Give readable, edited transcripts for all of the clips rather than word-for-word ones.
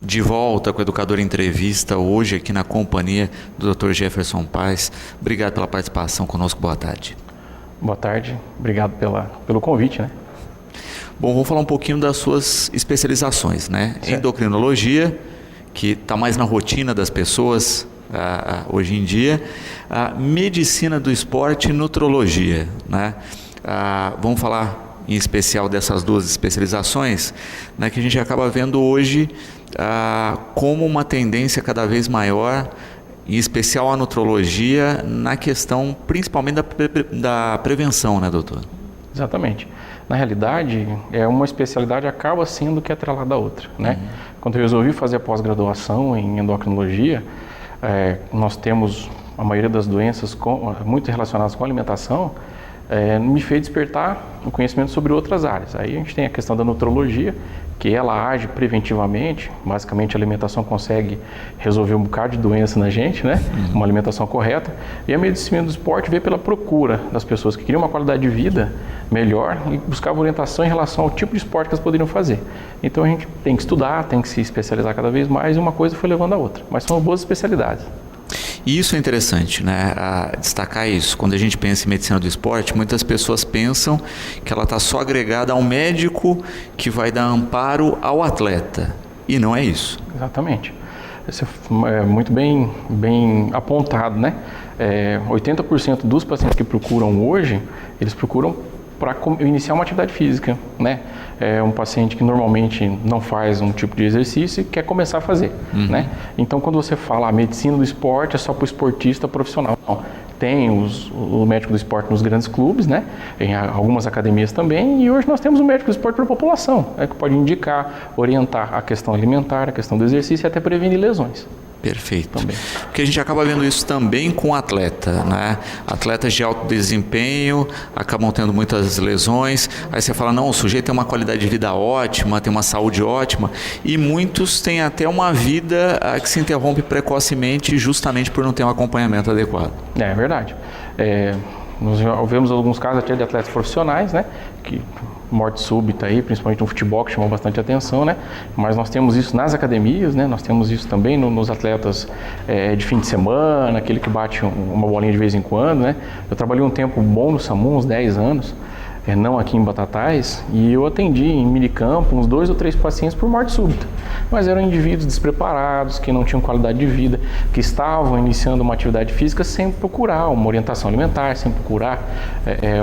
De volta com o Educador Entrevista, hoje aqui na companhia do Dr. Jefferson Paes. Obrigado pela participação conosco, boa tarde. Boa tarde, obrigado pelo convite, né? Bom, vamos falar um pouquinho das suas especializações, né? Certo. Endocrinologia, que está mais na rotina das pessoas hoje em dia, medicina do esporte e nutrologia, né? Vamos falar em especial dessas duas especializações, né, que a gente acaba vendo hoje como uma tendência cada vez maior, em especial a nutrologia, na questão principalmente da prevenção, né, doutor? Exatamente. Na realidade, uma especialidade acaba sendo que é atrelada à outra, né? Quando eu resolvi fazer a pós-graduação em endocrinologia, nós temos a maioria das doenças muito relacionadas com a alimentação, me fez despertar o conhecimento sobre outras áreas. Aí a gente tem a questão da nutrologia, que ela age preventivamente, basicamente a alimentação consegue resolver um bocado de doença na gente, né? Uma alimentação correta. E a medicina do esporte veio pela procura das pessoas que queriam uma qualidade de vida melhor e buscavam orientação em relação ao tipo de esporte que elas poderiam fazer. Então a gente tem que estudar, tem que se especializar cada vez mais e uma coisa foi levando a outra. Mas são boas especialidades. E isso é interessante, né? Destacar isso. Quando a gente pensa em medicina do esporte, muitas pessoas pensam que ela está só agregada ao médico que vai dar amparo ao atleta. E não é isso. Exatamente. Isso é muito bem apontado, né? 80% dos pacientes que procuram hoje, eles procuram para iniciar uma atividade física, né? É um paciente que normalmente não faz um tipo de exercício e quer começar a fazer, né? Então, quando você fala a medicina do esporte é só para o esportista profissional. Não. Tem o médico do esporte nos grandes clubes, né? Em algumas academias também, e hoje nós temos o médico do esporte para a população, né? Que pode indicar, orientar a questão alimentar, a questão do exercício e até prevenir lesões. Perfeito. Também. Porque a gente acaba vendo isso também com atleta, né? Atletas de alto desempenho acabam tendo muitas lesões. Aí você fala, não, o sujeito tem uma qualidade de vida ótima, tem uma saúde ótima. E muitos têm até uma vida que se interrompe precocemente justamente por não ter um acompanhamento adequado. É verdade. Nós vemos alguns casos até de atletas profissionais, né? Que morte súbita aí, principalmente no futebol, que chamou bastante atenção, né? Mas nós temos isso nas academias, né? Nós temos isso também nos atletas de fim de semana, aquele que bate uma bolinha de vez em quando, né? Eu trabalhei um tempo bom no SAMU, uns 10 anos, não aqui em Batatais, e eu atendi em minicampo uns 2 ou 3 pacientes por morte súbita. Mas eram indivíduos despreparados, que não tinham qualidade de vida, que estavam iniciando uma atividade física sem procurar uma orientação alimentar, sem procurar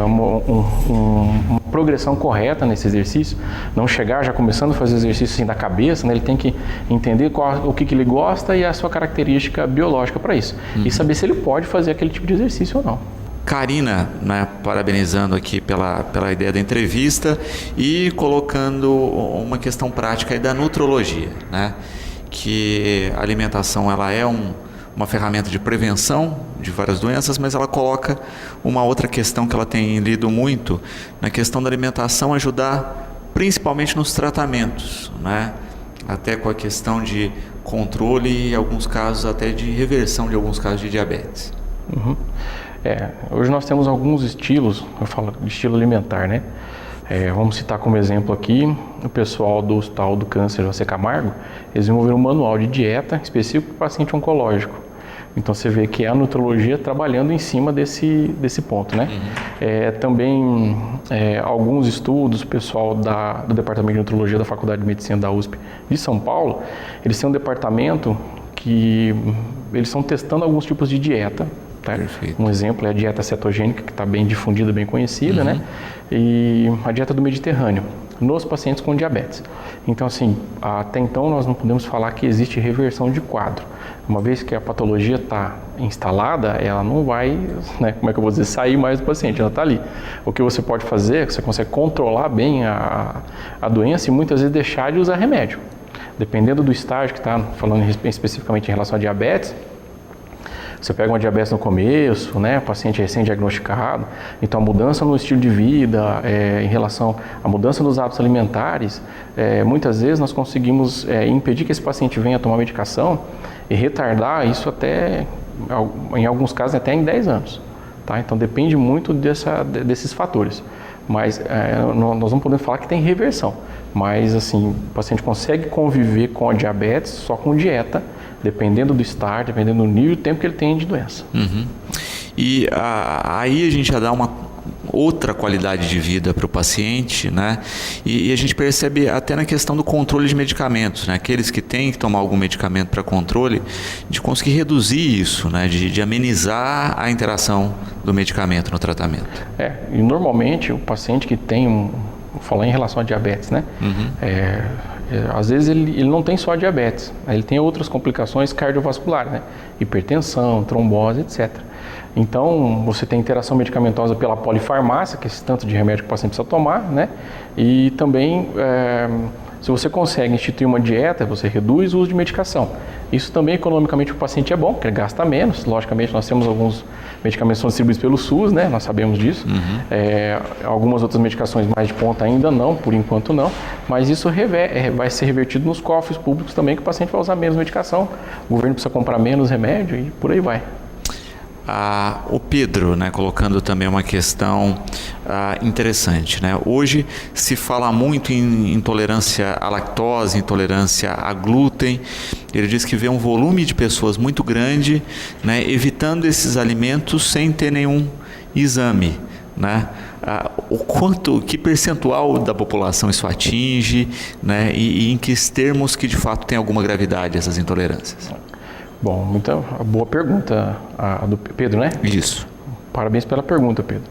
uma progressão correta nesse exercício, não chegar já começando a fazer exercício assim da cabeça, né? Ele tem que entender o que ele gosta e a sua característica biológica para isso, e saber se ele pode fazer aquele tipo de exercício ou não. Karina, né, parabenizando aqui pela ideia da entrevista e colocando uma questão prática aí da nutrologia, né? Que a alimentação ela é uma ferramenta de prevenção de várias doenças, mas ela coloca uma outra questão que ela tem lido muito, na questão da alimentação ajudar principalmente nos tratamentos, né? Até com a questão de controle e em alguns casos até de reversão de alguns casos de diabetes. Hoje nós temos alguns estilos, eu falo de estilo alimentar, né? Vamos citar como exemplo aqui o pessoal do Hospital do Câncer José Camargo, eles desenvolveram um manual de dieta específico para o paciente oncológico. Então você vê que é a nutrologia trabalhando em cima desse ponto, né? Também alguns estudos, o pessoal do Departamento de Nutrologia da Faculdade de Medicina da USP de São Paulo, eles têm um departamento que eles estão testando alguns tipos de dieta. Tá? Um exemplo é a dieta cetogênica, que está bem difundida, bem conhecida, né? E a dieta do Mediterrâneo, nos pacientes com diabetes. Então, assim, até então nós não podemos falar que existe reversão de quadro. Uma vez que a patologia está instalada, ela não vai, né, como é que eu vou dizer, sair mais do paciente, ela está ali. O que você pode fazer é que você consegue controlar bem a doença e muitas vezes deixar de usar remédio. Dependendo do estágio que está falando especificamente em relação a diabetes, você pega uma diabetes no começo, né, paciente recém-diagnosticado, então a mudança no estilo de vida, em relação à mudança nos hábitos alimentares, muitas vezes nós conseguimos impedir que esse paciente venha tomar medicação e retardar isso até, em alguns casos, até em 10 anos. Tá? Então depende muito desses fatores. mas nós não podemos falar que tem reversão. Mas assim, o paciente consegue conviver com a diabetes só com dieta, dependendo do estágio, dependendo do nível e tempo que ele tem de doença. Uhum. E aí a gente já dá uma outra qualidade de vida para o paciente, né? E a gente percebe até na questão do controle de medicamentos, né? Aqueles que têm que tomar algum medicamento para controle, de conseguir reduzir isso, né? De amenizar a interação do medicamento no tratamento. E normalmente o paciente que tem vou falar em relação a diabetes, né? Às vezes ele não tem só diabetes, ele tem outras complicações cardiovasculares, né? Hipertensão, trombose, etc. Então, você tem interação medicamentosa pela polifarmácia, que é esse tanto de remédio que o paciente precisa tomar, né? E também, se você consegue instituir uma dieta, você reduz o uso de medicação. Isso também, economicamente, para o paciente é bom, porque ele gasta menos. Logicamente, nós temos alguns medicamentos que são distribuídos pelo SUS, né? Nós sabemos disso. Algumas outras medicações mais de ponta ainda não, por enquanto não. Mas isso vai ser revertido nos cofres públicos também, que o paciente vai usar menos medicação. O governo precisa comprar menos remédio e por aí vai. O Pedro, né, colocando também uma questão interessante, né? Hoje se fala muito em intolerância à lactose, intolerância a glúten. Ele diz que vê um volume de pessoas muito grande, né, evitando esses alimentos sem ter nenhum exame, né? Que percentual da população isso atinge, né? E em que termos que de fato tem alguma gravidade essas intolerâncias? Bom, muita boa pergunta a do Pedro, né? Isso. Parabéns pela pergunta, Pedro.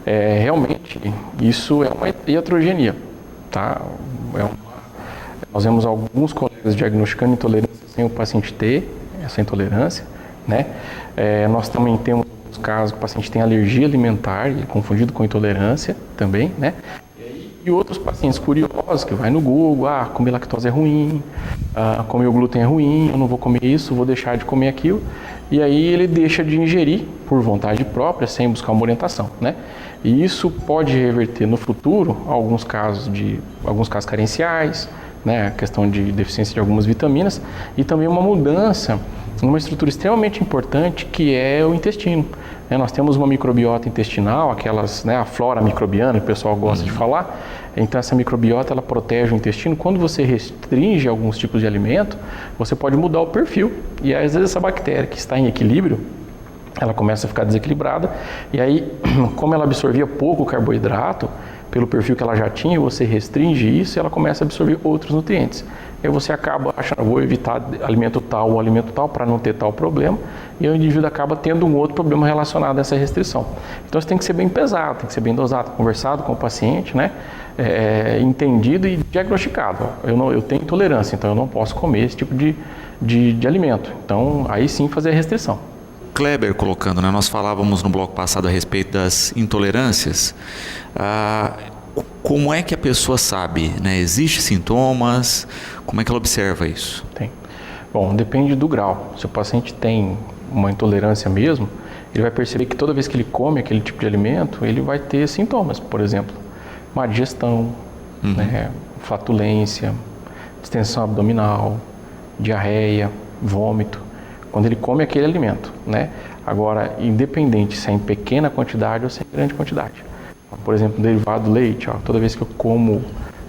Realmente, isso é uma heterogeneia, tá? Nós vemos alguns colegas diagnosticando intolerância sem o paciente ter essa intolerância, né? Nós também temos alguns casos que o paciente tem alergia alimentar e é confundido com intolerância também, né? E outros pacientes curiosos que vai no Google, comer lactose é ruim, comer o glúten é ruim, eu não vou comer isso, vou deixar de comer aquilo. E aí ele deixa de ingerir por vontade própria, sem buscar uma orientação, né? E isso pode reverter no futuro alguns casos carenciais, né? A questão de deficiência de algumas vitaminas e também uma mudança numa estrutura extremamente importante que é o intestino. Nós temos uma microbiota intestinal, a flora microbiana que o pessoal gosta de falar. Então essa microbiota ela protege o intestino. Quando você restringe alguns tipos de alimento, você pode mudar o perfil. E às vezes essa bactéria que está em equilíbrio, ela começa a ficar desequilibrada. E aí, como ela absorvia pouco carboidrato, pelo perfil que ela já tinha, você restringe isso e ela começa a absorver outros nutrientes. E aí você acaba achando, vou evitar alimento tal ou alimento tal para não ter tal problema, e o indivíduo acaba tendo um outro problema relacionado a essa restrição. Então isso tem que ser bem pesado, tem que ser bem dosado, conversado com o paciente, né? Entendido e diagnosticado. Eu tenho intolerância, então eu não posso comer esse tipo de alimento. Então aí sim fazer a restrição. Kleber colocando, né? Nós falávamos no bloco passado a respeito das intolerâncias. Como é que a pessoa sabe, né? Existem sintomas? Como é que ela observa isso? Tem. Bom, depende do grau. Se o paciente tem uma intolerância mesmo, ele vai perceber que toda vez que ele come aquele tipo de alimento, ele vai ter sintomas. Por exemplo, má digestão, né? Flatulência, distensão abdominal, diarreia, vômito, quando ele come aquele alimento, né? Agora, independente se é em pequena quantidade ou se é em grande quantidade. Por exemplo, derivado do leite, toda vez que eu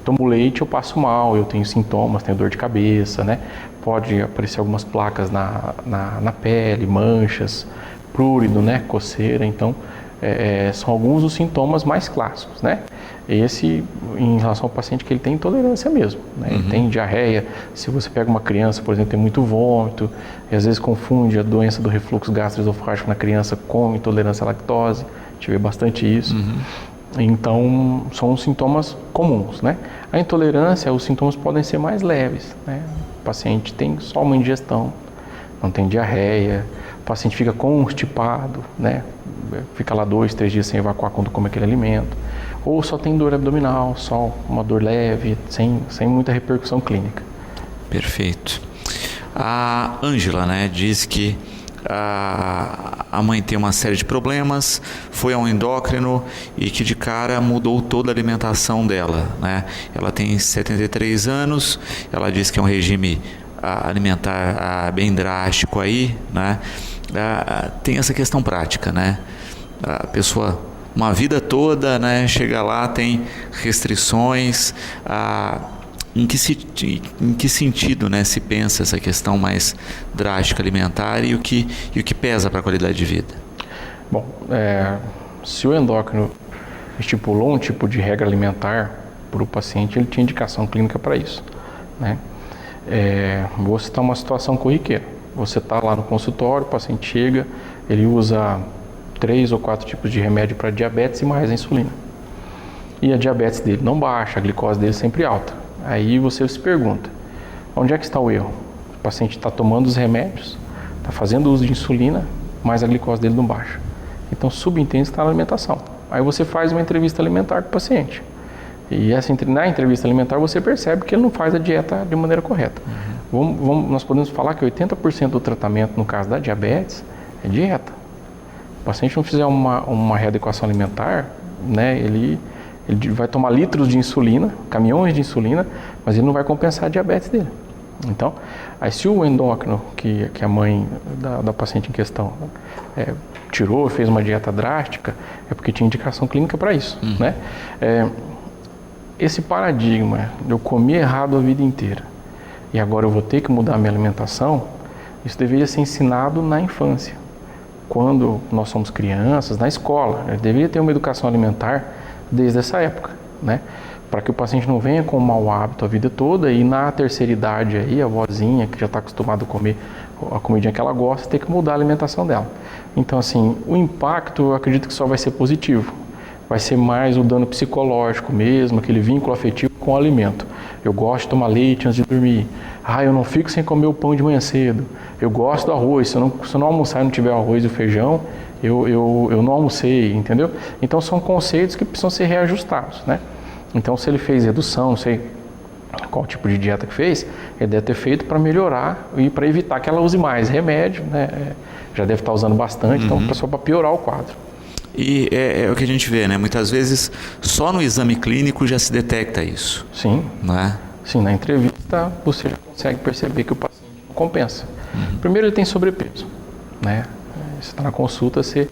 tomo leite eu passo mal, eu tenho sintomas, tenho dor de cabeça, né? Pode aparecer algumas placas na pele, manchas, prurido, né? Coceira, então são alguns dos sintomas mais clássicos, né? Esse em relação ao paciente que ele tem intolerância mesmo, né? Ele tem diarreia, se você pega uma criança, por exemplo, tem muito vômito, e às vezes confunde a doença do refluxo gastroesofágico na criança com intolerância à lactose, a gente vê bastante isso. Então, são sintomas comuns, né? A intolerância, os sintomas podem ser mais leves, né? O paciente tem só uma indigestão, não tem diarreia, o paciente fica constipado, né? Fica lá 2, 3 dias sem evacuar quando come aquele alimento, ou só tem dor abdominal, só uma dor leve, sem muita repercussão clínica. Perfeito. A Ângela, né, diz que a mãe tem uma série de problemas, foi ao endócrino e que de cara mudou toda a alimentação dela, né? Ela tem 73 anos, ela diz que é um regime alimentar bem drástico aí, né? Tem essa questão prática, né? A pessoa uma vida toda, né? Chega lá, tem restrições. Em que sentido, né, se pensa essa questão mais drástica alimentar e o que pesa para a qualidade de vida? Bom, se o endócrino estipulou um tipo de regra alimentar para o paciente, ele tinha indicação clínica para isso, né? Vou citar uma situação corriqueira. Você está lá no consultório, o paciente chega, ele usa 3 ou 4 tipos de remédio para diabetes e mais a insulina. E a diabetes dele não baixa, a glicose dele sempre alta. Aí você se pergunta, onde é que está o erro? O paciente está tomando os remédios, está fazendo uso de insulina, mas a glicose dele não baixa. Então, subentende que está na alimentação. Aí você faz uma entrevista alimentar com o paciente. E na entrevista alimentar você percebe que ele não faz a dieta de maneira correta. Nós podemos falar que 80% do tratamento, no caso da diabetes, é dieta. O paciente não fizer uma readequação alimentar, né, ele vai tomar litros de insulina, caminhões de insulina, mas ele não vai compensar a diabetes dele. Então, aí se o endócrino que a mãe da paciente em questão tirou, fez uma dieta drástica, é porque tinha indicação clínica para isso, né? Esse paradigma de eu comer errado a vida inteira e agora eu vou ter que mudar a minha alimentação, isso deveria ser ensinado na infância. Quando nós somos crianças, na escola, eu deveria ter uma educação alimentar desde essa época, né? Para que o paciente não venha com um mau hábito a vida toda e na terceira idade aí, a vozinha que já está acostumada a comer a comidinha que ela gosta, ter que mudar a alimentação dela. Então, assim, o impacto eu acredito que só vai ser positivo. Vai ser mais o dano psicológico mesmo, aquele vínculo afetivo com o alimento. Eu gosto de tomar leite antes de dormir. Eu não fico sem comer o pão de manhã cedo. Eu gosto do arroz. Se eu não almoçar e não tiver o arroz e o feijão, eu não almocei, entendeu? Então são conceitos que precisam ser reajustados, né? Então se ele fez redução, não sei qual tipo de dieta que fez, ele deve ter feito para melhorar e para evitar que ela use mais remédio, né? Já deve estar usando bastante, então só para piorar o quadro. E é o que a gente vê, né? Muitas vezes só no exame clínico já se detecta isso. Sim. Não é? Sim, na entrevista você já consegue perceber que o paciente não compensa. Primeiro, ele tem sobrepeso, né? Você está na consulta, você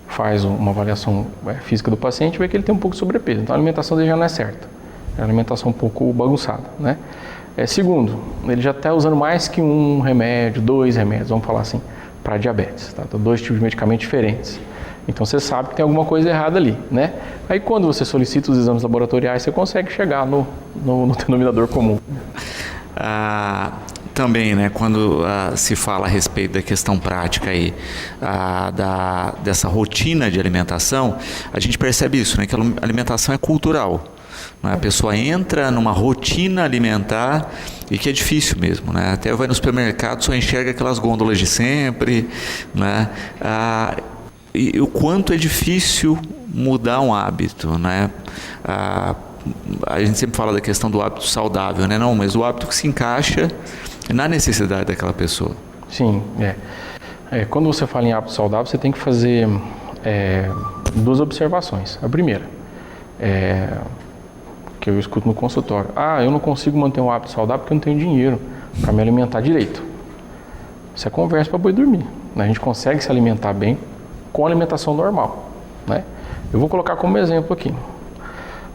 faz uma avaliação física do paciente e vê que ele tem um pouco de sobrepeso. Então a alimentação dele já não é certa. É uma alimentação um pouco bagunçada, né? Segundo, ele já está usando mais que um remédio, 2 remédios, vamos falar assim, para diabetes. Tá? Então, 2 tipos de medicamentos diferentes. Então você sabe que tem alguma coisa errada ali, né? Aí quando você solicita os exames laboratoriais, você consegue chegar no denominador comum. Também, né, quando se fala a respeito da questão prática aí, dessa rotina de alimentação, a gente percebe isso, né, que a alimentação é cultural. Né? A pessoa entra numa rotina alimentar e que é difícil mesmo, né? Até vai no supermercado, só enxerga aquelas gôndolas de sempre, né? E o quanto é difícil mudar um hábito, né? A gente sempre fala da questão do hábito saudável, né? Não, mas o hábito que se encaixa na necessidade daquela pessoa. Sim, quando você fala em hábito saudável, você tem que fazer 2 observações. A primeira, que eu escuto no consultório, eu não consigo manter um hábito saudável porque eu não tenho dinheiro para me alimentar direito. Isso é conversa para boi dormir. A gente consegue se alimentar bem com alimentação normal, né? Eu vou colocar como exemplo aqui.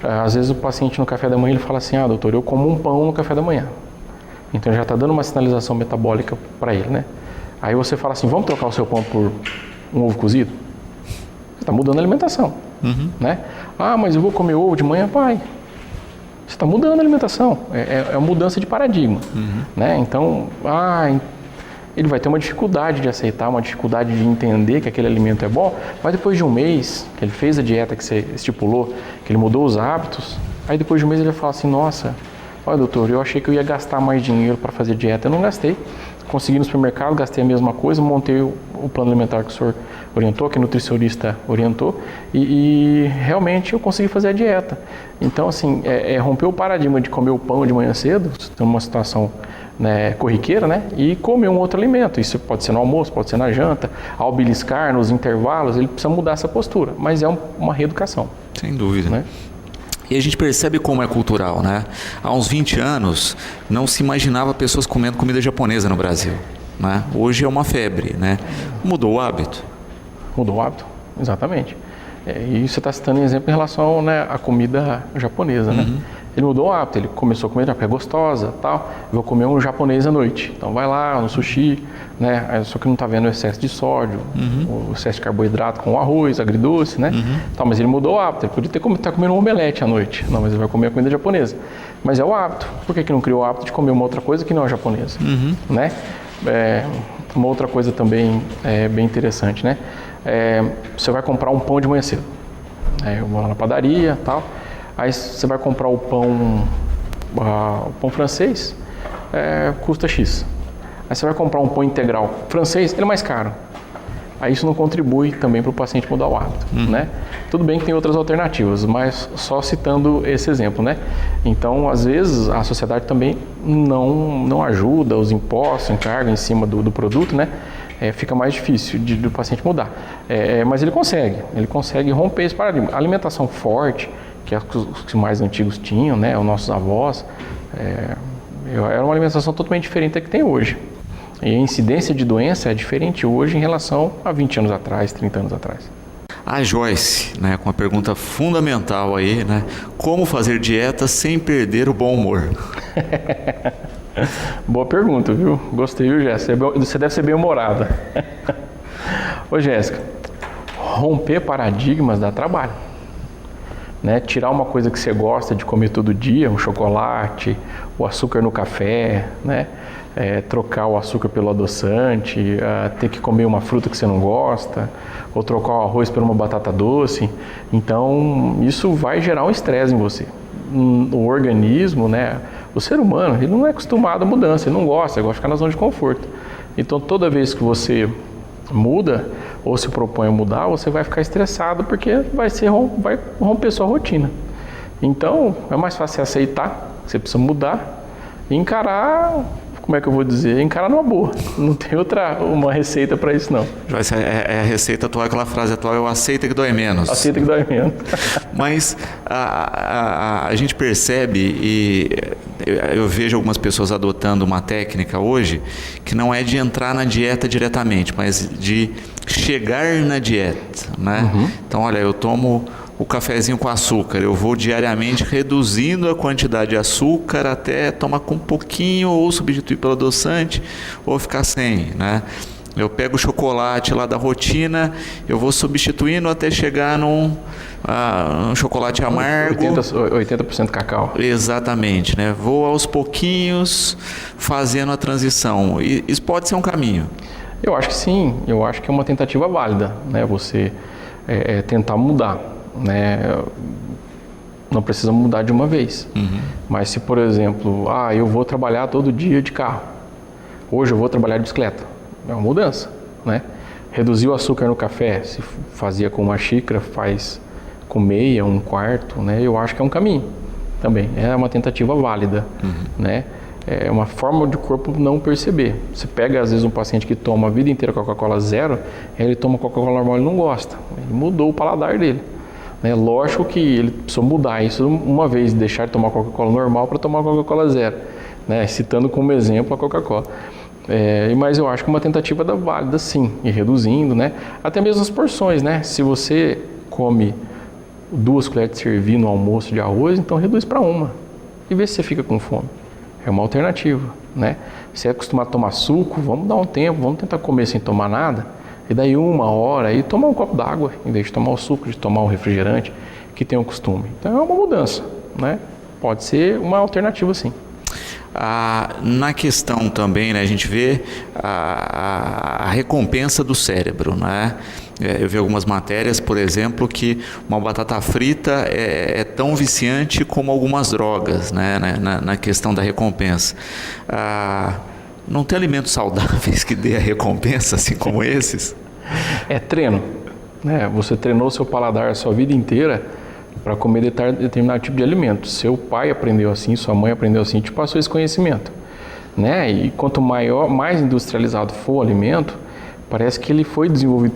Às vezes o paciente no café da manhã ele fala assim, doutor, eu como um pão no café da manhã. Então já está dando uma sinalização metabólica para ele, né? Aí você fala assim, vamos trocar o seu pão por um ovo cozido? Você está mudando a alimentação, né? Mas eu vou comer ovo de manhã, pai. Você está mudando a alimentação, é uma mudança de paradigma, né? Então, ele vai ter uma dificuldade de aceitar, uma dificuldade de entender que aquele alimento é bom, mas depois de um mês que ele fez a dieta que você estipulou, que ele mudou os hábitos, aí depois de um mês ele vai falar assim, nossa, olha doutor, eu achei que eu ia gastar mais dinheiro para fazer dieta, eu não gastei. Consegui no supermercado, gastei a mesma coisa, montei o plano alimentar que o senhor orientou, que o nutricionista orientou, e realmente eu consegui fazer a dieta. Então, assim, romper o paradigma de comer o pão de manhã cedo, numa situação, né, corriqueira, né, e comer um outro alimento. Isso pode ser no almoço, pode ser na janta, ao beliscar, nos intervalos, ele precisa mudar essa postura, mas é uma reeducação. Sem dúvida. Né? E a gente percebe como é cultural, né? Há uns 20 anos não se imaginava pessoas comendo comida japonesa no Brasil, né? Hoje é uma febre, né? Mudou o hábito. Mudou o hábito, exatamente. E você está citando um exemplo em relação, né, à comida japonesa, né? Ele mudou o hábito, ele começou a comer, é gostosa, tal, vou comer um japonês à noite. Então vai lá no sushi, né? Só que não está vendo o excesso de sódio, o excesso de carboidrato com o arroz, agridoce, né? Então, mas ele mudou o hábito, ele podia estar comendo um omelete à noite. Não, mas ele vai comer a comida japonesa. Mas é o hábito. Por que não criou o hábito de comer uma outra coisa que não é japonesa? Né? Uma outra coisa também bem interessante, né? Você vai comprar um pão de manhã cedo. Eu vou lá na padaria, tal. Aí você vai comprar o pão francês, custa X. Aí você vai comprar um pão integral francês, ele é mais caro. Aí isso não contribui também para o paciente mudar o hábito, né? Tudo bem que tem outras alternativas, mas só citando esse exemplo, né? Então, às vezes, a sociedade também não ajuda, os impostos, encargam em cima do produto, né? Fica mais difícil do paciente mudar. Mas ele consegue romper esse paradigma. A alimentação forte, que é os mais antigos tinham, né? Os nossos avós, era uma alimentação totalmente diferente da que tem hoje. E a incidência de doença é diferente hoje em relação a 20 anos atrás, 30 anos atrás. A Joyce, né, com uma pergunta fundamental aí, né? Como fazer dieta sem perder o bom humor? Boa pergunta, viu? Gostei, viu, Jéssica? Você deve ser bem humorada. Ô, Jéssica, romper paradigmas dá trabalho. Né? Tirar uma coisa que você gosta de comer todo dia, um chocolate, o açúcar no café, né? Trocar o açúcar pelo adoçante, ter que comer uma fruta que você não gosta, ou trocar o arroz por uma batata doce. Então, isso vai gerar um estresse em você. O organismo, né? O ser humano, ele não é acostumado à mudança, ele não gosta, ele gosta de ficar na zona de conforto. Então, toda vez que você muda, ou se propõe a mudar, você vai ficar estressado, porque vai romper sua rotina. Então, é mais fácil você aceitar que você precisa mudar e encarar, como é que eu vou dizer? Encarar numa boa. Não tem uma receita para isso, não. Joyce, a receita atual, aquela frase atual, eu aceito que dói menos. Aceita que dói menos. Mas a gente percebe, e eu vejo algumas pessoas adotando uma técnica hoje, que não é de entrar na dieta diretamente, mas de chegar na dieta, né? Então, olha, eu tomo o cafezinho com açúcar, eu vou diariamente reduzindo a quantidade de açúcar até tomar com um pouquinho, ou substituir pelo adoçante, ou ficar sem, né? Eu pego o chocolate lá da rotina, eu vou substituindo até chegar num chocolate amargo. 80% cacau. Exatamente, né? Vou aos pouquinhos fazendo a transição. E isso pode ser um caminho. Eu acho que sim, eu acho que é uma tentativa válida, né? Você tentar mudar, né? Não precisa mudar de uma vez. Mas se, por exemplo, eu vou trabalhar todo dia de carro, hoje eu vou trabalhar de bicicleta, é uma mudança, né? Reduzir o açúcar no café, se fazia com uma xícara, faz com meia, um quarto, né? Eu acho que é um caminho também, é uma tentativa válida, né? É uma forma de o corpo não perceber. Você pega, às vezes, um paciente que toma a vida inteira Coca-Cola zero, ele toma Coca-Cola normal e ele não gosta, ele mudou o paladar dele. Lógico que ele precisou mudar isso uma vez, deixar de tomar Coca-Cola normal para tomar Coca-Cola zero, né? Citando como exemplo a Coca-Cola. Mas eu acho que uma tentativa válida, sim, e reduzindo, né? Até mesmo as porções, né? Se você come 2 colheres de servir no almoço de arroz, então reduz para 1 e vê se você fica com fome. É uma alternativa, né? Se é acostumado a tomar suco, vamos dar um tempo, vamos tentar comer sem tomar nada, e daí 1 hora, e tomar um copo d'água, em vez de tomar o suco, de tomar o refrigerante, que tem o costume. Então é uma mudança, né? Pode ser uma alternativa, sim. Na questão também, né, a gente vê a recompensa do cérebro, né? Eu vi algumas matérias, por exemplo, que uma batata frita é tão viciante como algumas drogas, né, na questão da recompensa. Não tem alimentos saudáveis que dê a recompensa, assim como esses? É treino, né? Você treinou seu paladar a sua vida inteira para comer determinado tipo de alimento. Seu pai aprendeu assim, sua mãe aprendeu assim, te passou esse conhecimento, né? E quanto mais industrializado for o alimento, parece que ele foi desenvolvido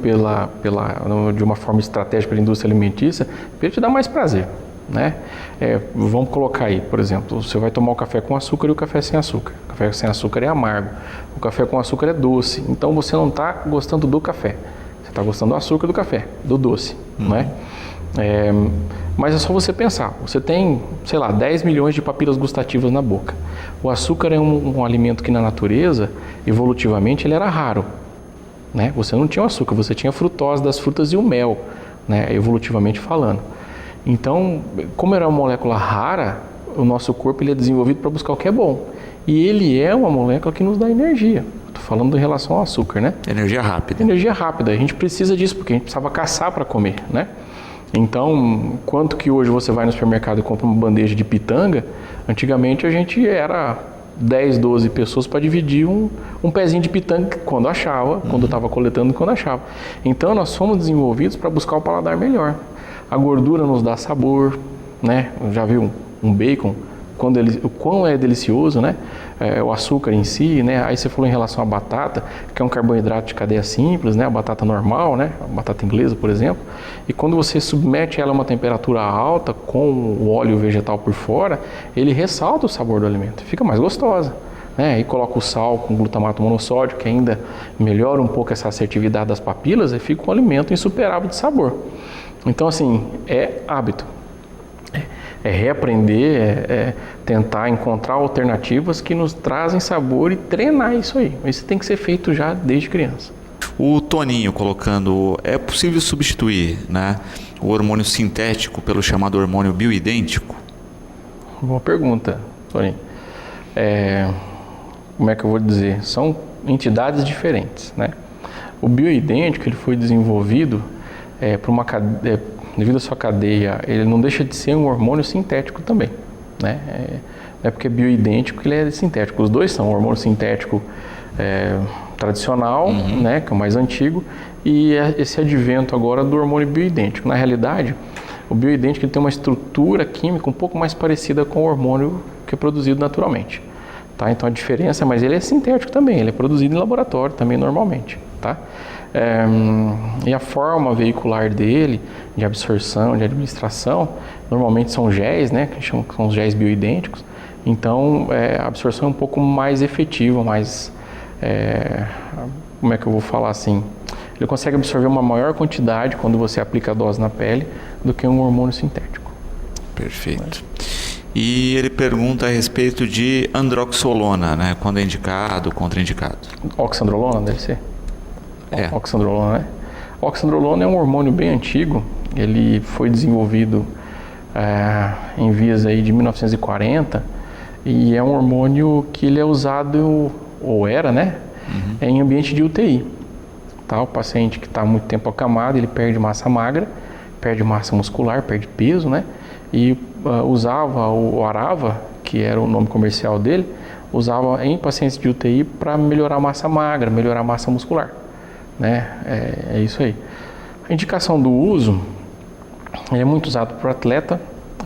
de uma forma estratégica pela indústria alimentícia para ele te dar mais prazer, né? Vamos colocar aí, por exemplo, você vai tomar o café com açúcar e o café sem açúcar. O café sem açúcar é amargo, o café com açúcar é doce, então você não está gostando do café, você está gostando do açúcar do café, do doce, né? Mas é só você pensar, você tem, sei lá, 10 milhões de papilas gustativas na boca. O açúcar é um alimento que na natureza, evolutivamente, ele era raro, né? Você não tinha o açúcar, você tinha a frutose das frutas e o mel, né? Evolutivamente falando. Então, como era uma molécula rara, o nosso corpo ele é desenvolvido para buscar o que é bom. E ele é uma molécula que nos dá energia. Estou falando em relação ao açúcar, né? Energia rápida. Energia rápida. A gente precisa disso porque a gente precisava caçar para comer, né? Então, quanto que hoje você vai no supermercado e compra uma bandeja de pitanga, antigamente a gente era 10, 12 pessoas para dividir um pezinho de pitanga quando achava, quando estava coletando, quando achava. Então, nós fomos desenvolvidos para buscar o paladar melhor. A gordura nos dá sabor, né? Já viu um bacon, o quão é delicioso, né? O açúcar em si, né? Aí você falou em relação à batata, que é um carboidrato de cadeia simples, né? A batata normal, né? A batata inglesa, por exemplo. E quando você submete ela a uma temperatura alta, com o óleo vegetal por fora, ele ressalta o sabor do alimento, fica mais gostosa, né? Aí coloca o sal com glutamato monossódico, que ainda melhora um pouco essa assertividade das papilas, e fica um alimento insuperável de sabor. Então, assim, é hábito. É reaprender, é tentar encontrar alternativas que nos trazem sabor e treinar isso aí. Isso tem que ser feito já desde criança. O Toninho colocando, é possível substituir, né, o hormônio sintético pelo chamado hormônio bioidêntico? Boa pergunta, Toninho. Como é que eu vou dizer? São entidades diferentes, né? O bioidêntico ele foi desenvolvido por uma cadeia, devido à sua cadeia, ele não deixa de ser um hormônio sintético também, né? Não é porque é bioidêntico que ele é sintético. Os dois são o hormônio sintético tradicional, né, que é o mais antigo, e esse advento agora do hormônio bioidêntico. Na realidade, o bioidêntico ele tem uma estrutura química um pouco mais parecida com o hormônio que é produzido naturalmente, tá? Então a diferença, mas ele é sintético também, ele é produzido em laboratório também normalmente, tá? E a forma veicular dele, de absorção, de administração, normalmente são géis, né, que são os géis bioidênticos. Então, a absorção é um pouco mais efetiva, mais, como é que eu vou falar assim? Ele consegue absorver uma maior quantidade quando você aplica a dose na pele do que um hormônio sintético. Perfeito. E ele pergunta a respeito de androxolona, né, quando é indicado, contraindicado. Oxandrolona, deve ser? Oxandrolona, né? Oxandrolona é um hormônio bem antigo, ele foi desenvolvido em vias aí de 1940 e é um hormônio que ele é usado, ou era, né, em ambiente de UTI. Tá? O paciente que está muito tempo acamado, ele perde massa magra, perde massa muscular, perde peso, né? E usava o Arava, que era o nome comercial dele, usava em pacientes de UTI para melhorar a massa magra, melhorar a massa muscular. Né? É isso aí. A indicação do uso é muito usado por atleta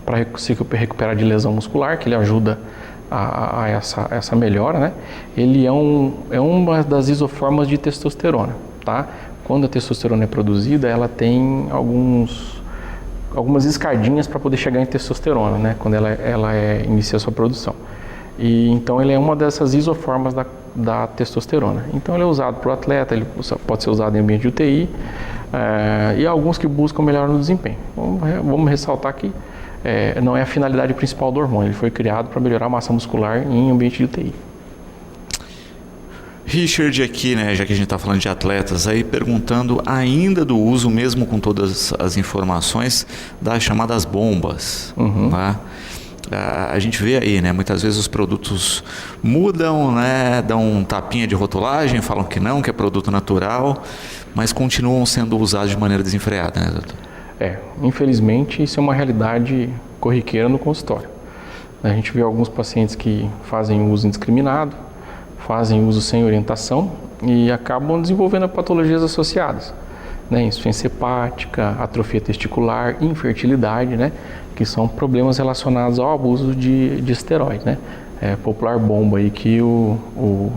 para se recuperar de lesão muscular, que ele ajuda a essa melhora, né? Ele é uma das isoformas de testosterona, tá? Quando a testosterona é produzida, ela tem algumas escadinhas para poder chegar em testosterona, né? Quando ela inicia a sua produção. E então ele é uma dessas isoformas da testosterona. Então ele é usado por atleta, ele pode ser usado em ambiente de UTI e alguns que buscam melhorar no desempenho. Vamos ressaltar que não é a finalidade principal do hormônio, ele foi criado para melhorar a massa muscular em ambiente de UTI. Richard aqui, né, já que a gente está falando de atletas, aí perguntando ainda do uso, mesmo com todas as informações, das chamadas bombas, né? A gente vê aí, né, muitas vezes os produtos mudam, né, dão um tapinha de rotulagem, falam que não, que é produto natural, mas continuam sendo usados de maneira desenfreada, né, doutor? Infelizmente isso é uma realidade corriqueira no consultório. A gente vê alguns pacientes que fazem uso indiscriminado, fazem uso sem orientação e acabam desenvolvendo patologias associadas, né, insuficiência hepática, atrofia testicular, infertilidade, né, que são problemas relacionados ao abuso de esteroides, né? Popular bomba aí que como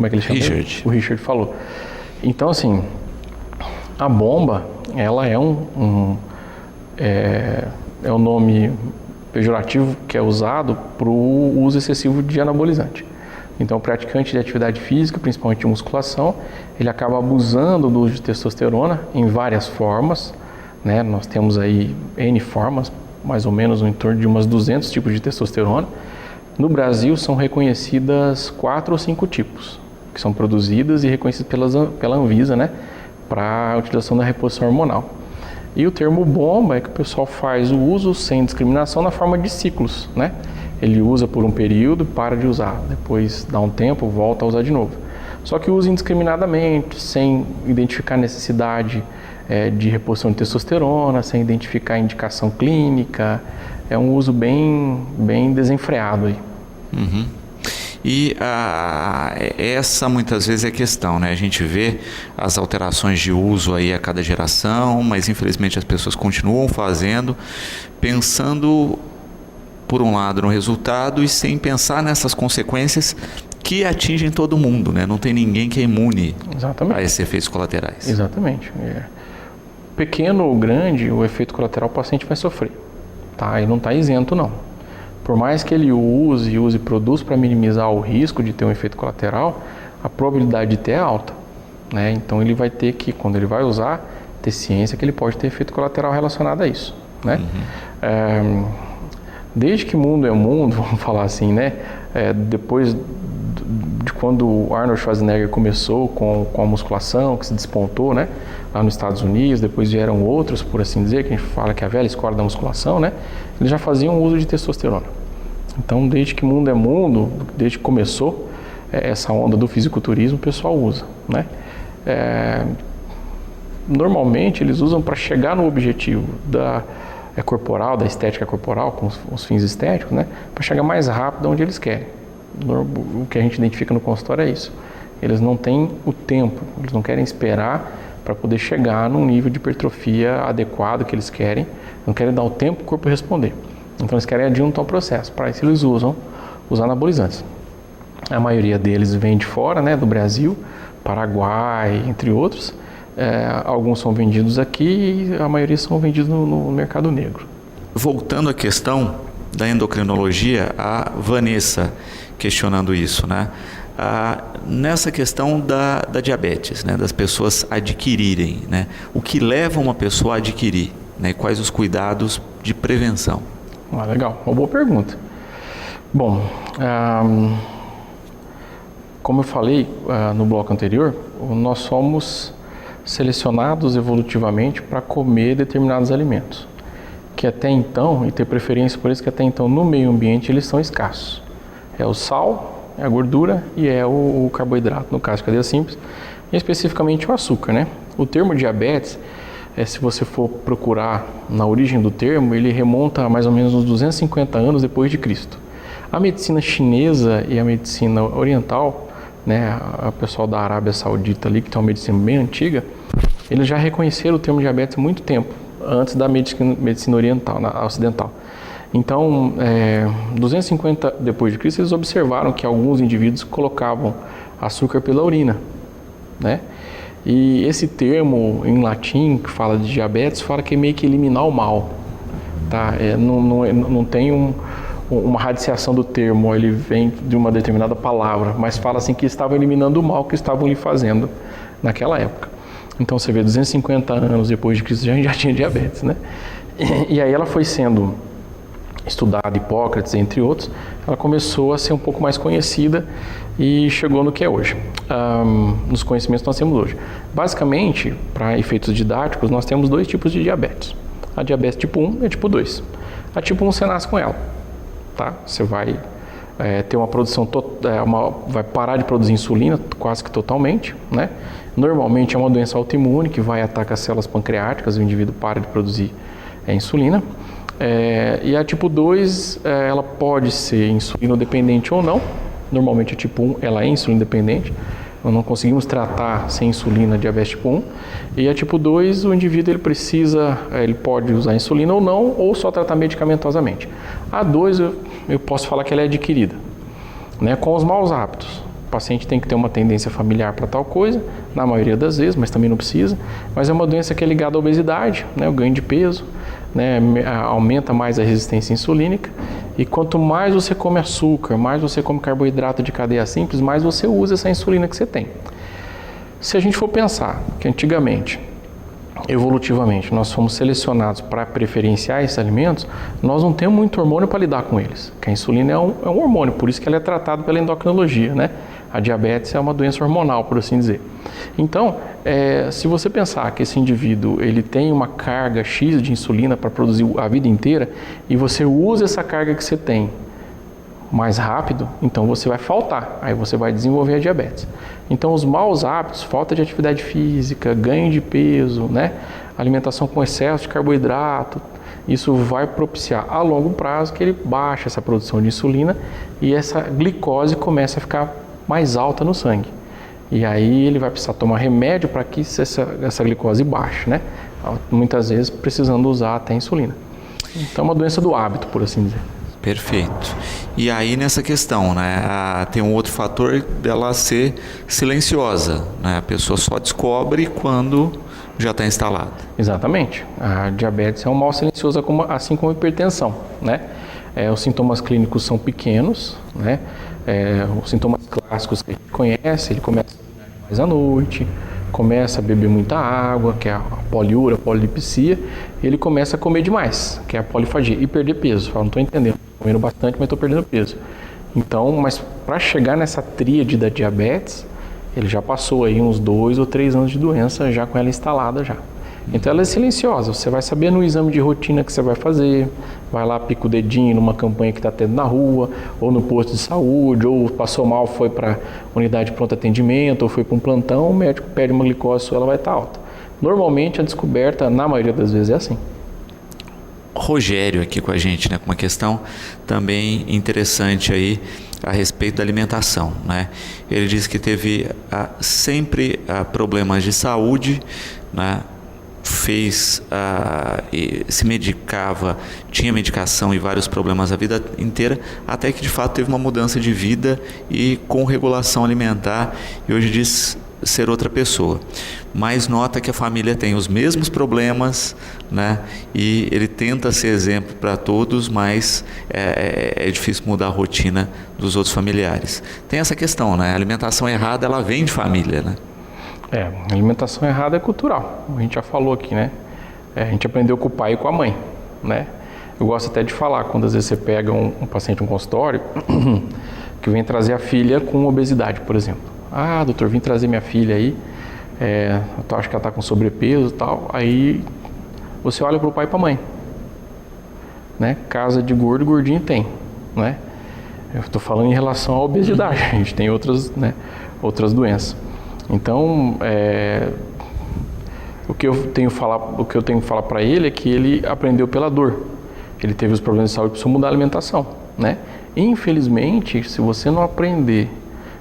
é que ele chama? Richard. O Richard falou. Então, assim, a bomba, ela é um nome pejorativo que é usado para o uso excessivo de anabolizante, Então, o praticante de atividade física, principalmente de musculação, ele acaba abusando do uso de testosterona em várias formas, né? Nós temos aí N formas, mais ou menos em torno de umas 200 tipos de testosterona. No Brasil, são reconhecidas 4 ou 5 tipos, que são produzidas e reconhecidas pela Anvisa, né? Para a utilização da reposição hormonal. E o termo bomba é que o pessoal faz o uso sem discriminação na forma de ciclos, né? Ele usa por um período, para de usar, depois dá um tempo, volta a usar de novo. Só que usa indiscriminadamente, sem identificar necessidade de reposição de testosterona, sem identificar indicação clínica, é um uso bem desenfreado aí. Uhum. E essa muitas vezes é a questão, né? A gente vê as alterações de uso aí a cada geração, mas infelizmente as pessoas continuam fazendo, pensando por um lado no resultado e sem pensar nessas consequências que atingem todo mundo, né? Não tem ninguém que é imune a esses efeitos colaterais. Exatamente. Pequeno ou grande, o efeito colateral o paciente vai sofrer, tá? Ele não está isento, não. Por mais que ele use produtos para minimizar o risco de ter um efeito colateral, a probabilidade de ter é alta, né? Então ele vai ter que, quando ele vai usar, ter ciência que ele pode ter efeito colateral relacionado a isso, né? Desde que mundo é mundo, vamos falar assim, né? Depois de quando o Arnold Schwarzenegger começou com a musculação, que se despontou, né? Lá nos Estados Unidos, depois vieram outros, por assim dizer, que a gente fala que é a velha escola da musculação, né? Eles já faziam uso de testosterona. Então, desde que mundo é mundo, desde que começou essa onda do fisiculturismo, o pessoal usa, né? Normalmente, eles usam para chegar no objetivo corporal, da estética corporal, com os fins estéticos, né? Para chegar mais rápido onde eles querem. O que a gente identifica no consultório é isso. Eles não têm o tempo, eles não querem esperar para poder chegar num nível de hipertrofia adequado que eles querem, não querem dar o tempo para o corpo responder. Então eles querem adiantar o processo. Para isso eles usam os anabolizantes. A maioria deles vem de fora, né, do Brasil, Paraguai, entre outros. Alguns são vendidos aqui e a maioria são vendidos no mercado negro. Voltando à questão da endocrinologia, a Vanessa questionando isso, né? Nessa questão da diabetes, né? Das pessoas adquirirem, né? O que leva uma pessoa a adquirir, né? Quais os cuidados de prevenção? Legal, uma boa pergunta. Bom, como eu falei no bloco anterior, nós somos selecionados evolutivamente para comer determinados alimentos, que até então, e ter preferência por isso que até então no meio ambiente eles são escassos. É o sal, é a gordura e é o carboidrato, no caso de cadeia simples, e especificamente o açúcar, né? O termo diabetes, se você for procurar na origem do termo, ele remonta a mais ou menos uns 250 anos depois de Cristo. A medicina chinesa e a medicina oriental, né, a pessoal da Arábia Saudita ali, que tem uma medicina bem antiga, eles já reconheceram o termo diabetes há muito tempo, antes da medicina oriental, ocidental. Então, 250 depois de Cristo, eles observaram que alguns indivíduos colocavam açúcar pela urina, né? E esse termo em latim, que fala de diabetes, fala que é meio que eliminar o mal, tá? Não tem uma radiciação do termo, ele vem de uma determinada palavra, mas fala assim que estavam eliminando o mal que estavam lhe fazendo naquela época. Então você vê, 250 anos depois de Cristo já tinha diabetes, né? E aí ela foi sendo estudada, Hipócrates, entre outros, ela começou a ser um pouco mais conhecida e chegou no que é hoje, nos conhecimentos que nós temos hoje. Basicamente, para efeitos didáticos, nós temos 2 tipos de diabetes. A diabetes tipo 1 e a tipo 2. A tipo 1 você nasce com ela, tá? Você vai ter uma produção, vai parar de produzir insulina quase que totalmente, né? Normalmente é uma doença autoimune que vai atacar as células pancreáticas, o indivíduo para de produzir insulina. E a tipo 2, ela pode ser insulino dependente ou não. Normalmente a tipo 1 ela é insulino dependente. Nós não conseguimos tratar sem insulina a diabetes tipo 1. E a tipo 2, o indivíduo ele pode usar insulina ou não, ou só tratar medicamentosamente. A 2 eu posso falar que ela é adquirida, né, com os maus hábitos. O paciente tem que ter uma tendência familiar para tal coisa, na maioria das vezes, mas também não precisa. Mas é uma doença que é ligada à obesidade, né, o ganho de peso, né, aumenta mais a resistência insulínica E quanto mais você come açúcar, mais você come carboidrato de cadeia simples, mais você usa essa insulina que você tem. Se a gente for pensar que antigamente, evolutivamente, nós fomos selecionados para preferenciar esses alimentos, nós não temos muito hormônio para lidar com eles. Que a insulina é um hormônio, por isso que ela é tratada pela endocrinologia, né? A diabetes é uma doença hormonal, por assim dizer. Então, se você pensar que esse indivíduo ele tem uma carga X de insulina para produzir a vida inteira e você usa essa carga que você tem mais rápido, então você vai faltar, aí você vai desenvolver a diabetes. Então os maus hábitos, falta de atividade física, ganho de peso, né? Alimentação com excesso de carboidrato, isso vai propiciar a longo prazo que ele baixe essa produção de insulina e essa glicose começa a ficar mais alta no sangue. E aí ele vai precisar tomar remédio para que essa glicose baixe, né? Muitas vezes precisando usar até insulina. Então é uma doença do hábito, por assim dizer. Perfeito. E aí nessa questão, né, tem um outro fator dela ser silenciosa, né? A pessoa só descobre quando já está instalada. Exatamente. A diabetes é um mal silencioso, assim como a hipertensão, né? Os sintomas clínicos são pequenos, né? Os sintomas clássicos que a gente conhece, ele começa a urinar mais à noite, começa a beber muita água, que é a poliúria, a polilipsia, ele começa a comer demais, que é a polifagia, e perder peso. Fala, não estou entendendo, estou comendo bastante, mas estou perdendo peso. Então, mas para chegar nessa tríade da diabetes, ele já passou aí uns 2 ou 3 anos de doença, já com ela instalada já. Então ela é silenciosa, você vai saber no exame de rotina que você vai fazer, vai lá, pica o dedinho numa campanha que está tendo na rua, ou no posto de saúde, ou passou mal, foi para unidade de pronto atendimento, ou foi para um plantão, o médico pede uma glicose sua, ela vai estar alta. Normalmente a descoberta, na maioria das vezes, é assim. Rogério aqui com a gente, né, com uma questão também interessante aí a respeito da alimentação, né? Ele disse que teve sempre problemas de saúde, né? Se medicava, tinha medicação e vários problemas a vida inteira, até que de fato teve uma mudança de vida e com regulação alimentar, e hoje diz ser outra pessoa. Mas nota que a família tem os mesmos problemas, né? E ele tenta ser exemplo para todos, mas é difícil mudar a rotina dos outros familiares. Tem essa questão, né? A alimentação errada, ela vem de família, né? A alimentação errada é cultural, a gente já falou aqui, né? A gente aprendeu com o pai e com a mãe, né? Eu gosto até de falar, quando às vezes você pega um paciente em um consultório que vem trazer a filha com obesidade, por exemplo. Ah, doutor, vim trazer minha filha aí, eu acho que ela está com sobrepeso e tal. Aí você olha para o pai e para a mãe, né? Casa de gordo, gordinho tem, né? Eu estou falando em relação à obesidade, a gente tem outras, né, outras doenças. Então, o que eu tenho que falar para ele é que ele aprendeu pela dor. Ele teve os problemas de saúde, precisou mudar a alimentação, né? Infelizmente, se você não aprender,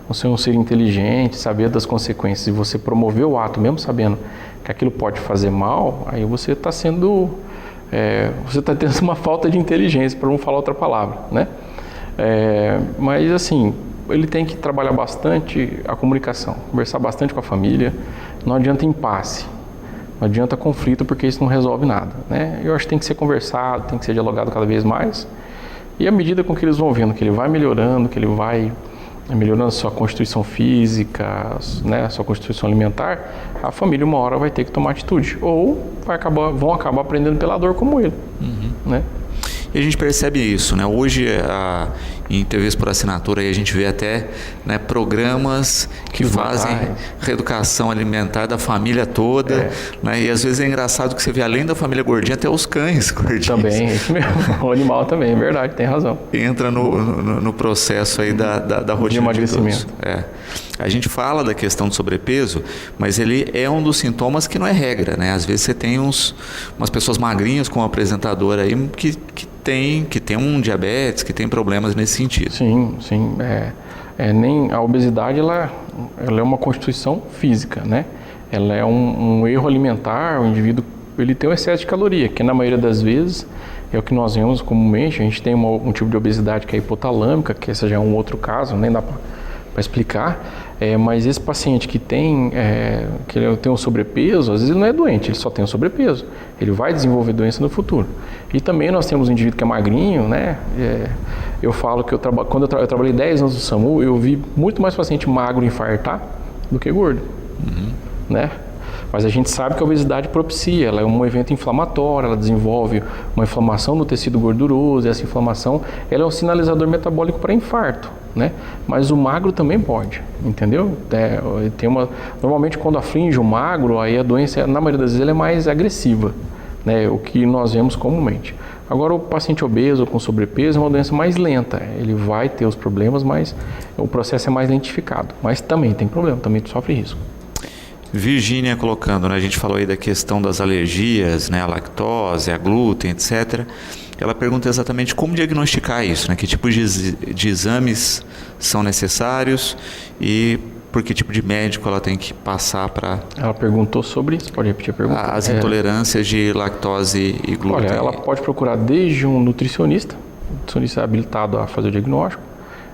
você é um ser inteligente, saber das consequências e você promover o ato, mesmo sabendo que aquilo pode fazer mal, aí você está tendo uma falta de inteligência, para não falar outra palavra, né? Mas assim, ele tem que trabalhar bastante a comunicação, conversar bastante com a família. Não adianta impasse, não adianta conflito, porque isso não resolve nada, né? Eu acho que tem que ser conversado, tem que ser dialogado cada vez mais. E à medida com que eles vão vendo que ele vai melhorando, que ele vai melhorando a sua constituição física, né, a sua constituição alimentar, a família uma hora vai ter que tomar atitude. Ou vão acabar aprendendo pela dor como ele, né? E a gente percebe isso, né? Hoje, em TVs por assinatura, aí a gente vê até, né, programas que fazem reeducação alimentar da família toda, né? E às vezes é engraçado que você vê, além da família gordinha, até os cães gordinhos. Também, isso mesmo. O animal também, é verdade, tem razão. Entra no processo aí da rotina de emagrecimento. A gente fala da questão do sobrepeso, mas ele é um dos sintomas que não é regra, né? Às vezes você tem umas pessoas magrinhas com um apresentador aí que tem um diabetes, que tem problemas nesse sentido. Sim. Nem a obesidade ela é uma constituição física, né? Ela é um erro alimentar, o indivíduo ele tem um excesso de caloria, que na maioria das vezes é o que nós vemos comumente. A gente tem um tipo de obesidade que é hipotalâmica, que esse já é um outro caso, nem dá para explicar. Mas esse paciente que tem um sobrepeso, às vezes ele não é doente, ele só tem o sobrepeso. Ele vai desenvolver doença no futuro. E também nós temos um indivíduo que é magrinho, né? Eu falo que quando eu trabalhei 10 anos no SAMU, eu vi muito mais paciente magro infartar do que gordo, né? Mas a gente sabe que a obesidade propicia, ela é um evento inflamatório, ela desenvolve uma inflamação no tecido gorduroso, e essa inflamação ela é um sinalizador metabólico para infarto, né? Mas o magro também pode, entendeu? Normalmente quando aflige o magro, aí a doença, na maioria das vezes, ela é mais agressiva, né? O que nós vemos comumente. Agora, o paciente obeso ou com sobrepeso é uma doença mais lenta, ele vai ter os problemas, mas o processo é mais lentificado. Mas também tem problema, também sofre risco. Virgínia colocando, né, a gente falou aí da questão das alergias, né, a lactose, a glúten, etc. Ela pergunta exatamente como diagnosticar isso, né, que tipo de exames são necessários e por que tipo de médico ela tem que passar para... Ela perguntou sobre isso, pode repetir a pergunta? As intolerâncias de lactose e glúten. Olha, ela pode procurar desde um nutricionista habilitado a fazer o diagnóstico,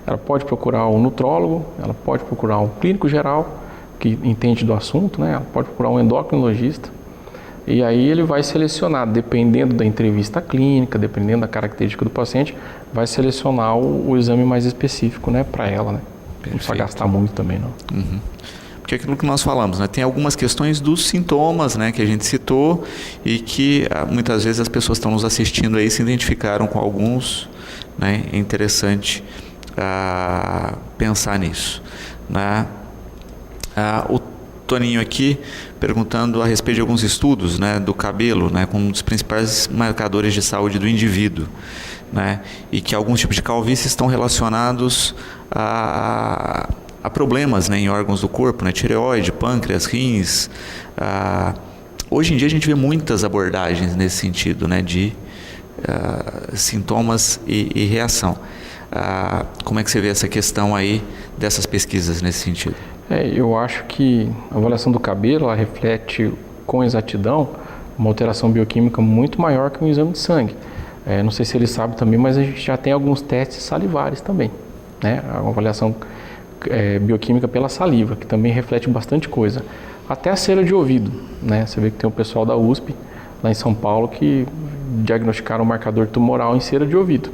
ela pode procurar um nutrólogo, ela pode procurar um clínico geral, que entende do assunto, né? Ela pode procurar um endocrinologista e aí ele vai selecionar, dependendo da entrevista clínica, dependendo da característica do paciente, vai selecionar o exame mais específico, né, para ela, né? Não precisa gastar muito também, não. Porque é aquilo que nós falamos, né? Tem algumas questões dos sintomas, né, que a gente citou e que muitas vezes as pessoas estão nos assistindo aí se identificaram com alguns, né? É interessante pensar nisso, né? O Toninho aqui perguntando a respeito de alguns estudos, né, do cabelo, né, como um dos principais marcadores de saúde do indivíduo, né, e que alguns tipos de calvície estão relacionados a problemas, né, em órgãos do corpo, né, tireoide, pâncreas, rins. Hoje em dia a gente vê muitas abordagens nesse sentido, né, de sintomas e reação. Como é que você vê essa questão aí dessas pesquisas nesse sentido? Eu acho que a avaliação do cabelo ela reflete com exatidão uma alteração bioquímica muito maior que um exame de sangue. Não sei se ele sabe também, mas a gente já tem alguns testes salivares também, né? Uma avaliação bioquímica pela saliva, que também reflete bastante coisa. Até a cera de ouvido, né? Você vê que tem o pessoal da USP, lá em São Paulo, que diagnosticaram um marcador tumoral em cera de ouvido.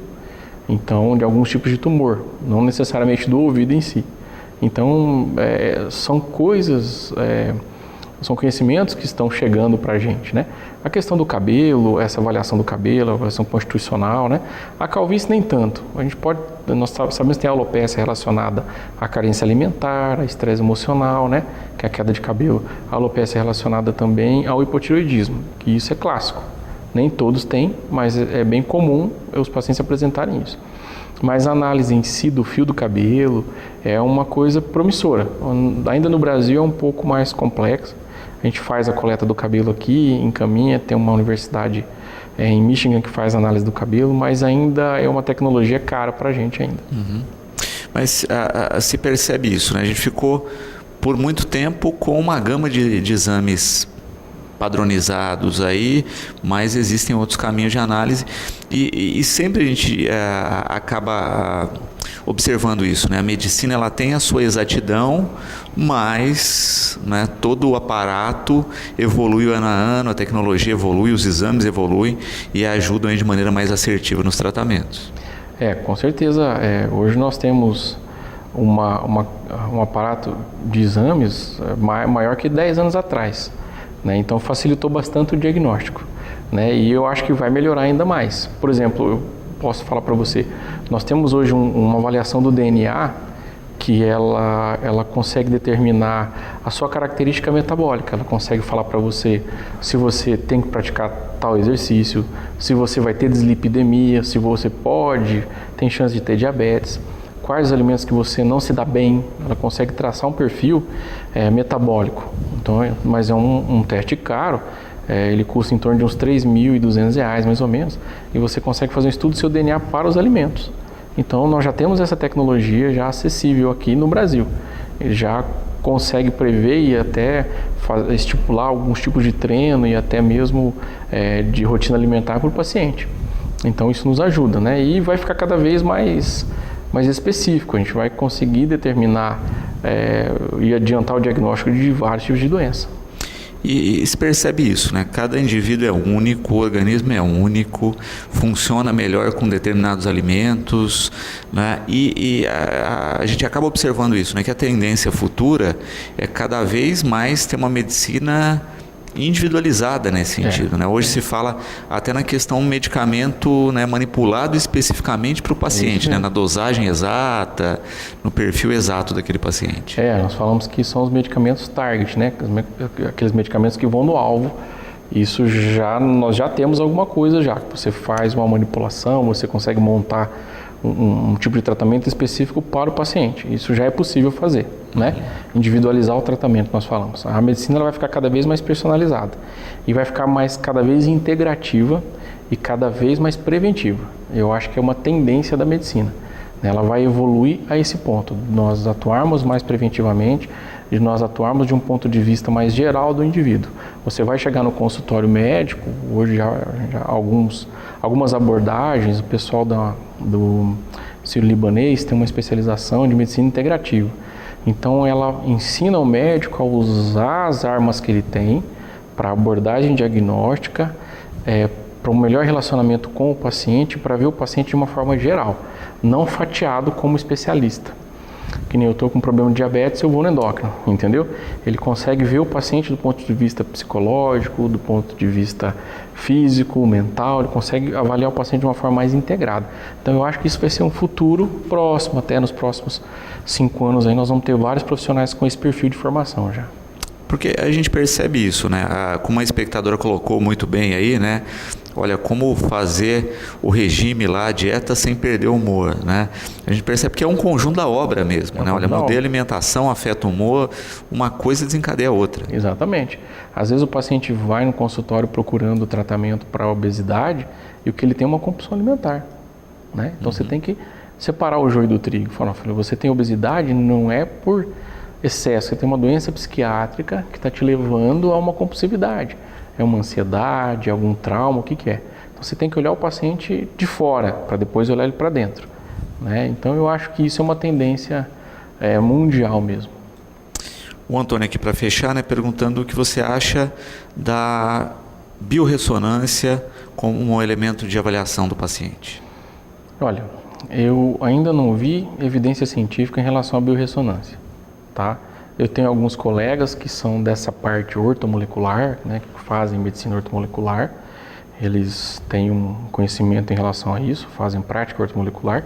Então, de alguns tipos de tumor, não necessariamente do ouvido em si. Então, são coisas, são conhecimentos que estão chegando para a gente, né? A questão do cabelo, essa avaliação do cabelo, a avaliação constitucional, né? A calvície nem tanto. Nós sabemos que tem a alopecia relacionada à carência alimentar, a estresse emocional, né? Que é a queda de cabelo. A alopecia relacionada também ao hipotireoidismo, que isso é clássico. Nem todos têm, mas é bem comum os pacientes apresentarem isso. Mas a análise em si do fio do cabelo é uma coisa promissora. Ainda no Brasil é um pouco mais complexo. A gente faz a coleta do cabelo aqui, encaminha, tem uma universidade em Michigan que faz a análise do cabelo, mas ainda é uma tecnologia cara para a gente ainda. Mas se percebe isso, né? A gente ficou por muito tempo com uma gama de exames padronizados aí, mas existem outros caminhos de análise e sempre a gente acaba observando isso, né? A medicina ela tem a sua exatidão, mas, né, todo o aparato evolui ano a ano, a tecnologia evolui, os exames evoluem e ajudam aí de maneira mais assertiva nos tratamentos. Com certeza. Hoje nós temos um aparato de exames maior que 10 anos atrás. Né? Então facilitou bastante o diagnóstico, né? E eu acho que vai melhorar ainda mais. Por exemplo, eu posso falar para você, nós temos hoje uma avaliação do DNA que ela consegue determinar a sua característica metabólica, ela consegue falar para você se você tem que praticar tal exercício, se você vai ter dislipidemia, se você tem chance de ter diabetes, quais alimentos que você não se dá bem, ela consegue traçar um perfil metabólico. Então, mas é um teste caro, ele custa em torno de uns R$3.200 mais ou menos, e você consegue fazer um estudo do seu DNA para os alimentos. Então nós já temos essa tecnologia já acessível aqui no Brasil. Ele já consegue prever e até estipular alguns tipos de treino e até mesmo de rotina alimentar para o paciente. Então isso nos ajuda, né? E vai ficar cada vez mais específico. A gente vai conseguir determinar e adiantar o diagnóstico de vários tipos de doença. E se percebe isso, né? Cada indivíduo é único, o organismo é único, funciona melhor com determinados alimentos, né? E a gente acaba observando isso, né? Que a tendência futura é cada vez mais ter uma medicina individualizada nesse sentido, né? Hoje se fala até na questão medicamento, né, manipulado especificamente para o paciente, né? Na dosagem exata, no perfil exato daquele paciente. Nós falamos que são os medicamentos target, né? Aqueles medicamentos que vão no alvo. Isso nós já temos alguma coisa já. Você faz uma manipulação, você consegue montar um tipo de tratamento específico para o paciente. Isso já é possível fazer, né? Individualizar o tratamento, nós falamos. A medicina ela vai ficar cada vez mais personalizada e vai ficar cada vez integrativa e cada vez mais preventiva. Eu acho que é uma tendência da medicina. Ela vai evoluir a esse ponto, de nós atuarmos mais preventivamente, de nós atuarmos de um ponto de vista mais geral do indivíduo. Você vai chegar no consultório médico, hoje já algumas abordagens, o pessoal do Sírio-Libanês tem uma especialização de medicina integrativa. Então ela ensina o médico a usar as armas que ele tem para abordagem diagnóstica, para um melhor relacionamento com o paciente, para ver o paciente de uma forma geral, não fatiado como especialista. Que nem eu estou com problema de diabetes, eu vou no endócrino, entendeu? Ele consegue ver o paciente do ponto de vista psicológico, do ponto de vista físico, mental, ele consegue avaliar o paciente de uma forma mais integrada. Então eu acho que isso vai ser um futuro próximo, até nos próximos 5 anos aí nós vamos ter vários profissionais com esse perfil de formação já. Porque a gente percebe isso, né? Como a espectadora colocou muito bem aí, né? Olha, como fazer o regime lá, a dieta sem perder o humor, né? A gente percebe que é um conjunto da obra mesmo, né? Olha, mudei a alimentação, afeta o humor, uma coisa desencadeia a outra. Exatamente. Às vezes o paciente vai no consultório procurando tratamento para a obesidade e o que ele tem é uma compulsão alimentar, né? Então você tem que separar o joio do trigo. Falar, filho, você tem obesidade, não é por excesso, você tem uma doença psiquiátrica que está te levando a uma compulsividade. É uma ansiedade, algum trauma, o que é? Então você tem que olhar o paciente de fora, para depois olhar ele para dentro, né? Então eu acho que isso é uma tendência mundial mesmo. O Antônio aqui para fechar, né, perguntando o que você acha da biorressonância como um elemento de avaliação do paciente. Olha, eu ainda não vi evidência científica em relação à biorressonância, tá? Eu tenho alguns colegas que são dessa parte ortomolecular, né, que fazem medicina ortomolecular. Eles têm um conhecimento em relação a isso, fazem prática ortomolecular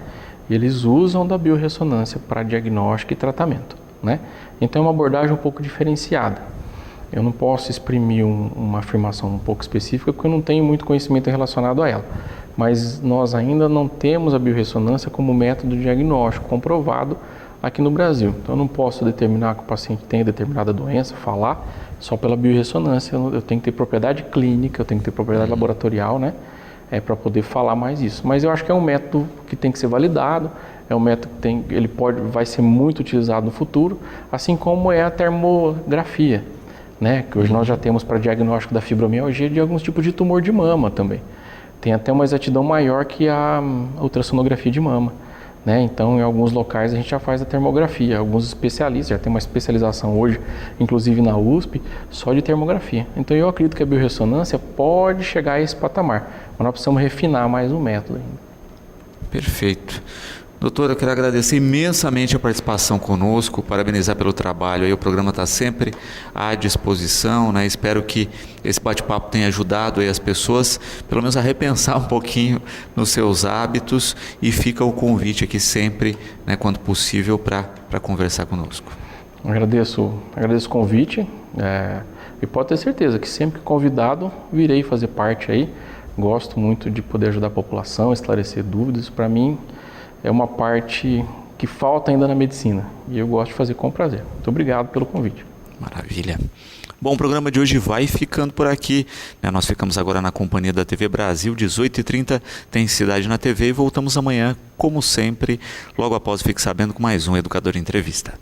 e eles usam da biorressonância para diagnóstico e tratamento, né? Então é uma abordagem um pouco diferenciada. Eu não posso exprimir uma afirmação um pouco específica porque eu não tenho muito conhecimento relacionado a ela. Mas nós ainda não temos a biorressonância como método diagnóstico comprovado aqui no Brasil. Então eu não posso determinar que o paciente tem determinada doença, falar só pela biorressonância. Eu tenho que ter propriedade clínica, eu tenho que ter propriedade laboratorial, né? Para poder falar mais isso. Mas eu acho que é um método que tem que ser validado, é um método que vai ser muito utilizado no futuro, assim como é a termografia, né? Que hoje nós já temos para diagnóstico da fibromialgia de alguns tipos de tumor de mama também. Tem até uma exatidão maior que a ultrassonografia de mama, né? Então, em alguns locais a gente já faz a termografia. Alguns especialistas, já tem uma especialização hoje, inclusive na USP, só de termografia. Então, eu acredito que a biorressonância pode chegar a esse patamar, mas nós precisamos refinar mais o método ainda. Perfeito. Doutor, eu quero agradecer imensamente a participação conosco, parabenizar pelo trabalho. Aí o programa está sempre à disposição, né? Espero que esse bate-papo tenha ajudado aí as pessoas, pelo menos a repensar um pouquinho nos seus hábitos, e fica o convite aqui sempre, né, quando possível, para conversar conosco. Agradeço o convite e pode ter certeza que sempre que convidado virei fazer parte aí. Gosto muito de poder ajudar a população, esclarecer dúvidas. Para mim é uma parte que falta ainda na medicina e eu gosto de fazer com prazer. Muito obrigado pelo convite. Maravilha. Bom, o programa de hoje vai ficando por aqui, né? Nós ficamos agora na companhia da TV Brasil, 18h30, tem Cidade na TV, e voltamos amanhã, como sempre, logo após Fique Sabendo, com mais um Educador Entrevista.